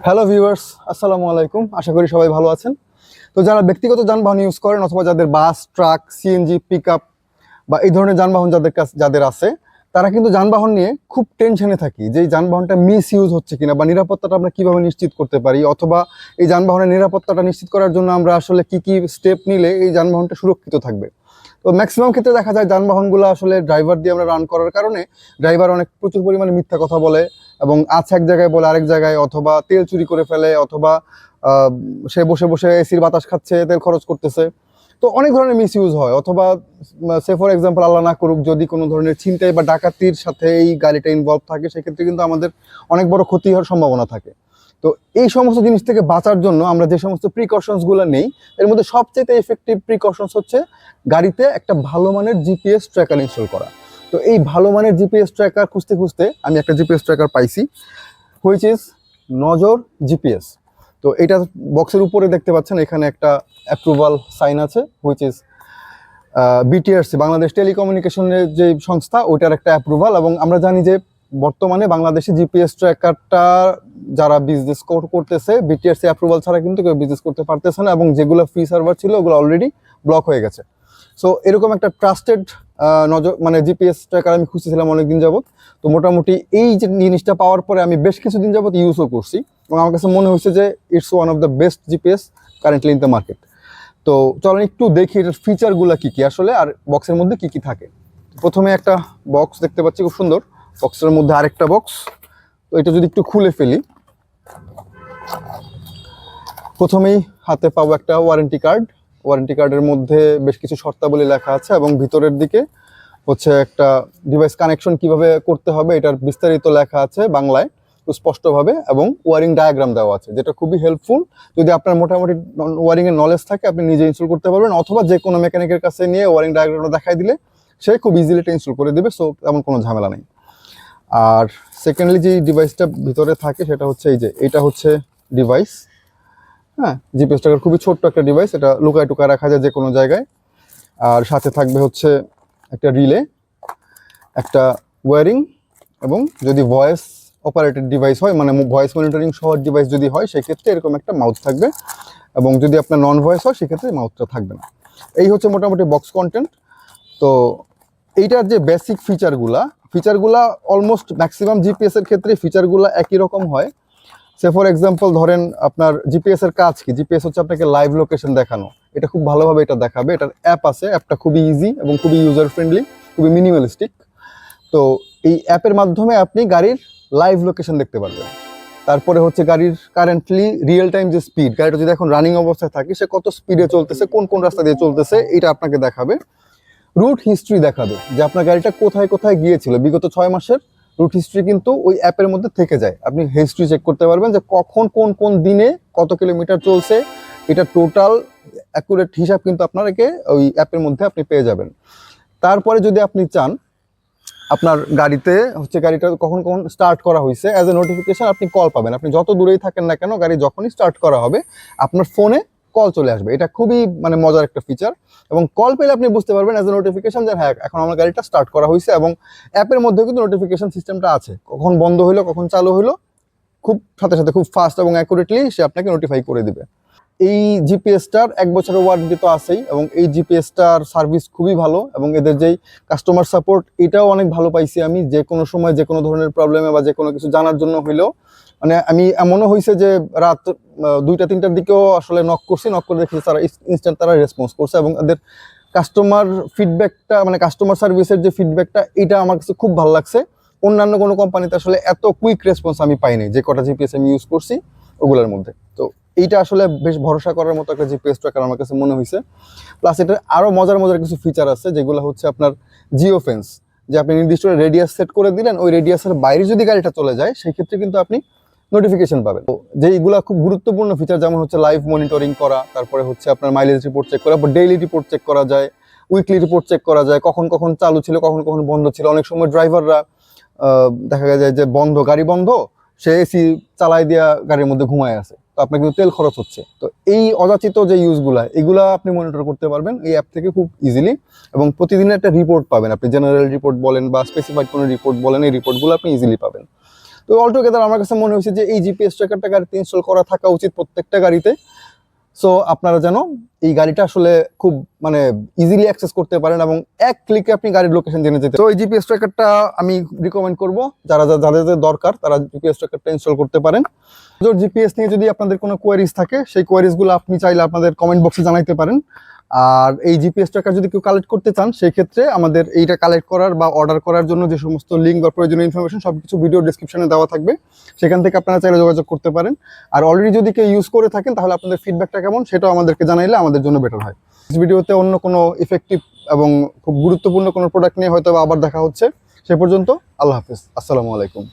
Hello viewers, আসসালামু আলাইকুম। আশা করি সবাই ভালো আছেন। তো যারা ব্যক্তিগত যানবাহন ইউজ করেন অথবা যাদের বাস, ট্রাক, সিএনজি, পিকআপ বা এই ধরনের যানবাহন যাদের আছে, তারা কিন্তু যানবাহন নিয়ে খুব টেনশনে থাকি যে এই যানবাহনটা মিস ইউজ হচ্ছে কিনা বা নিরাপত্তাটা আমরা কিভাবে নিশ্চিত করতে পারি, অথবা এই যানবাহনের নিরাপত্তাটা নিশ্চিত করার জন্য আমরা আসলে কি কি স্টেপ নিলে এই যানবাহনটা সুরক্ষিত থাকবে। তো ম্যাক্সিমাম ক্ষেত্রে দেখা যায় যানবাহনগুলো আসলে ড্রাইভার দিয়ে আমরা রান করার কারণে ড্রাইভার প্রচুর পরিমাণে মিথ্যা কথা বলে এবং আছে এক জায়গায় বলে আরেক জায়গায়, অথবা তেল চুরি করে ফেলে, অথবা সে বসে বসে এসির বাতাস খাচ্ছে, তেল খরচ করতেছে। তো অনেক ধরনের মিস ইউজ হয়, অথবা সে ফর এক্সাম্পল আল্লাহ না করুক যদি কোনো ধরনের ছিনতাই বা ডাকাতির সাথে এই গাড়িটা ইনভলভ থাকে, সেক্ষেত্রে কিন্তু আমাদের অনেক বড় ক্ষতি হওয়ার সম্ভাবনা থাকে। তো এই সমস্ত জিনিস থেকে বাঁচার জন্য আমরা যে সমস্ত প্রিকশনসগুলো নেই, এর মধ্যে সবচেয়ে এফেক্টিভ প্রিকশনস হচ্ছে গাড়িতে একটা ভালো মানের জিপিএস ট্র্যাকার ইনস্টল করা। তো এই ভালো মানের জিপিএস ট্র্যাকার খুঁজতে খুঁজতে আমি একটা জিপিএস ট্র্যাকার পাইছি, হুইচ ইজ নজর জিপিএস। তো এটা বক্সের উপরে দেখতে পাচ্ছেন, এখানে একটা অ্যাপ্রুভাল সাইন আছে, হুইচ ইজ বিটিআরসি, বাংলাদেশ টেলিকমিউনিকেশনের যে সংস্থা, ওইটার একটা অ্যাপ্রুভাল। এবং আমরা জানি যে বর্তমানে বাংলাদেশে জিপিএস ট্র্যাকারটা যারা বিজনেস করতেছে, বিটিআরসি অ্যাপ্রুভাল ছাড়া কিন্তু কেউ বিজনেস করতে পারতেছে না, এবং যেগুলো ফ্রি সার্ভার ছিল ওগুলো অলরেডি ব্লক হয়ে গেছে। সো এরকম একটা ট্রাস্টেড নজর জিপিএস ট্র্যাকার আমি খুঁজতেছিলাম অনেকদিন যাবত। তো মোটামুটি এই যে জিনিসটা পাওয়ার পরে আমি বেশ কিছুদিন যাবত ইউজও করছি, এবং আমার কাছে মনে হয়েছে যে it's one of the best GPS currently in the market. তো চলেন একটু দেখি এটার ফিচারগুলো কি কি আসলে, আর বক্সের মধ্যে কি কি থাকে। প্রথমে একটা বক্স দেখতে পাচ্ছি, খুব সুন্দর। বক্সের মধ্যে আরেকটা বক্স। তো এটা যদি একটু খুলে ফেলি, প্রথমেই হাতে পাবো একটা ওয়ারেন্টি কার্ড। ওয়ারেন্টি কার্ডের মধ্যে বেশ কিছু শর্তাবলী লেখা আছে, এবং ভিতরের দিকে হচ্ছে একটা ডিভাইস কানেকশন কিভাবে করতে হবে এটার বিস্তারিত লেখা আছে বাংলায় খুব স্পষ্টভাবে, এবং ওয়ারিং ডায়াগ্রাম দেওয়া আছে, যেটা খুবই হেল্পফুল। যদি আপনার মোটামুটি ওয়ারিং এর নলেজ থাকে, আপনি নিজে ইনস্টল করতে পারবেন, অথবা যে কোনো মেকানিকের কাছে নিয়ে ওয়ারিং ডায়াগ্রামটা দেখাই দিলে সে খুব ইজিলি এটা ইনস্টল করে দেবে। সো এমন কোনো ঝামেলা নেই। আর সেকেন্ডলি যে ডিভাইসটা ভিতরে থাকে সেটা হচ্ছে এই যে, এটা হচ্ছে ডিভাইস। হ্যাঁ, জিপিএস ট্র্যাকার খুবই ছোট্ট একটা ডিভাইস, এটা লুকায় টুকায় রাখা যায় যে কোনো জায়গায়। আর সাথে থাকবে হচ্ছে একটা রিলে, একটা ওয়্যারিং, এবং যদি ভয়েস অপারেটেড ডিভাইস হয়, মানে ভয়েস মনিটরিং সহ ডিভাইস যদি হয়, সেক্ষেত্রে এরকম একটা মাউথ থাকবে, এবং যদি আপনার নন ভয়েস হয় সেক্ষেত্রে মাউথটা থাকবে না। এই হচ্ছে মোটামুটি বক্স কন্টেন্ট। তো এইটার যে বেসিক ফিচারগুলা অলমোস্ট ম্যাক্সিমাম জিপিএস এর ক্ষেত্রে ফিচারগুলো একই রকম হয়। সে ফর এক্সাম্পল ধরেন, আপনার জিপিএস এর কাজ কি? জিপিএস হচ্ছে আপনাকে লাইভ লোকেশন দেখানো। এটা খুব ভালোভাবে এটা দেখাবে। এটার অ্যাপ আছে, অ্যাপটা খুবই ইজি এবং খুবই ইউজার ফ্রেন্ডলি, খুবই মিনিমালিস্টিক। তো এই অ্যাপের মাধ্যমে আপনি গাড়ির লাইভ লোকেশন দেখতে পারবেন। তারপরে হচ্ছে গাড়ির কারেন্টলি রিয়েল টাইম যে স্পিড, গাড়িটা যদি এখন রানিং অবস্থায় থাকে সে কত স্পিডে চলতেছে, কোন কোন রাস্তা দিয়ে চলতেছে, এটা আপনাকে দেখাবে। রুট হিস্ট্রি দেখাবে যে আপনার গাড়িটা কোথায় কোথায় গিয়েছিল বিগত 6 মাসের রুট হিস্ট্রি কিন্তু ওই অ্যাপের মধ্যে থেকে যায়। আপনি হিস্ট্রি চেক করতে পারবেন যে কখন কোন কোন দিনে কত কিলোমিটার চলছে, এটা টোটাল অ্যাকুরেট হিসাব কিন্তু আপনাকে ওই অ্যাপের মধ্যে আপনি পেয়ে যাবেন। তারপরে যদি আপনি চান আপনার গাড়িতে হচ্ছে গাড়িটা কখন কখন স্টার্ট করা হয়েছে, অ্যাজ এ নোটিফিকেশন আপনি কল পাবেন। আপনি যত দূরেই থাকেন না কেন, গাড়ি যখনই স্টার্ট করা হবে আপনার ফোনে কল চলে আসবে। এটা খুবই মজার একটা ফিচার, এবং কল পেলে আপনি বুঝতে পারবেন অ্যাজ এ নোটিফিকেশন যে হ্যাঁ, এখন আমার গাড়িটা স্টার্ট করা হয়েছে। এবং অ্যাপের মধ্যে কিন্তু নোটিফিকেশন সিস্টেমটা আছে, কখন বন্ধ হইলো কখন চালু হইলো, খুব সাথে সাথে খুব ফাস্ট এবং অ্যাকুরেটলি সে আপনাকে নোটিফাই করে দিবে। এই জিপিএসটার 1 বছরের ওয়ারেন্টি তো আছেই, এবং এই জিপিএসটার সার্ভিস খুবই ভালো, এবং এদের যেই কাস্টমার সাপোর্ট এটাও অনেক ভালো পাইছি আমি। যে কোনো সময় যে কোনো ধরনের প্রবলেমে বা যে কোনো কিছু জানার জন্য হইলেও, আমি এমনও হয়েছে যে রাত 2টা-3টার দিকেও আসলে নক করে দেখি তারা ইনস্ট্যান্ট তারা রেসপন্স করছে, এবং এদের কাস্টমার ফিডব্যাকটা কাস্টমার সার্ভিসের যে ফিডব্যাকটা, এটা আমার কাছে খুব ভালো লাগছে। অন্যান্য কোনো কোম্পানিতে আসলে এত কুইক রেসপন্স আমি পাইনি যে কটা জিপিএস আমি ইউজ করছি ওগুলোর মধ্যে। তো এইটা আসলে বেশ ভরসা করার মতো একটা জিপিএস ট্র্যাকার আমার কাছে মনে হয়েছে। প্লাস এটার আরও মজার মজার কিছু ফিচার আছে, যেগুলো হচ্ছে আপনার জিও ফেন্স, যে আপনি নির্দিষ্ট রেডিয়াস সেট করে দিলেন, ওই রেডিয়াসের বাইরে যদি গাড়িটা চলে যায় সেই ক্ষেত্রে কিন্তু আপনি নোটিফিকেশন পাবেন। তো যেইগুলো খুব গুরুত্বপূর্ণ ফিচার, যেমন হচ্ছে লাইভ মনিটরিং করা, তারপরে হচ্ছে আপনার মাইলেজ রিপোর্ট চেক করা, ডেইলি রিপোর্ট চেক করা যায়, উইকলি রিপোর্ট চেক করা যায়, কখন কখন চালু ছিল কখন কখন বন্ধ ছিল। অনেক সময় ড্রাইভাররা দেখা যায় যে গাড়ি বন্ধ, সে এসি চালাই দিয়া গাড়ির মধ্যে ঘুমায় আছে, তো আপনার কিন্তু তেল খরচ হচ্ছে। তো এই অযাচিত যে এগুলা আপনি মনিটর করতে পারবেন এই অ্যাপ থেকে খুব ইজিলি, এবং প্রতিদিনের একটা রিপোর্ট পাবেন আপনি, জেনারেল রিপোর্ট বলেন বা স্পেসিফাইড কোনো রিপোর্ট বলেন, এই রিপোর্টগুলো আপনি ইজিলি পাবেন। তো অলটুগেদার আমার কাছে মনে হয়েছে যে এই জিপিএস ট্র্যাকারটা গাড়িতে ইনস্টল করা থাকা উচিত প্রত্যেকটা গাড়িতে। সো আপনারা যেন এই গাড়িটা আসলে খুব মানে ইজিলি অ্যাক্সেস করতে পারেন এবং এক ক্লিকে আপনি গাড়ির লোকেশন জেনে যেতে। তো এই জিপিএস ট্র্যাকারটা আমি রিকমেন্ড করব, যাদের দরকার তারা জিপিএস ট্র্যাকারটা ইনস্টল করতে পারেন। জিপিএস নিয়ে যদি আপনাদের কোনো কোয়ারিজ থাকে, সেই কোয়ারিজগুলো আপনি চাইলে আপনাদের কমেন্ট বক্সে জানাইতে পারেন। আর এই জিপিএস ট্র্যাকার যদি কেউ কালেক্ট করতে চান, সেই ক্ষেত্রে আমাদের এইটা কালেক্ট করার বা অর্ডার করার জন্য যে সমস্ত লিঙ্ক বা প্রয়োজনীয় ইনফরমেশন সবকিছু ভিডিও ডেসক্রিপশনে দেওয়া থাকবে, সেখান থেকে আপনারা চাইলে যোগাযোগ করতে পারেন। আর অলরেডি যদি কেউ ইউজ করে থাকেন তাহলে আপনাদের ফিডব্যাকটা কেমন সেটাও আমাদেরকে জানাইলে আমাদের জন্য বেটার হয়। ভিডিওতে অন্য কোনো ইফেক্টিভ এবং খুব গুরুত্বপূর্ণ কোনো প্রোডাক্ট নিয়ে হয়তো আবার দেখা হচ্ছে। সে পর্যন্ত আল্লাহ হাফিজ, আসসালামু আলাইকুম।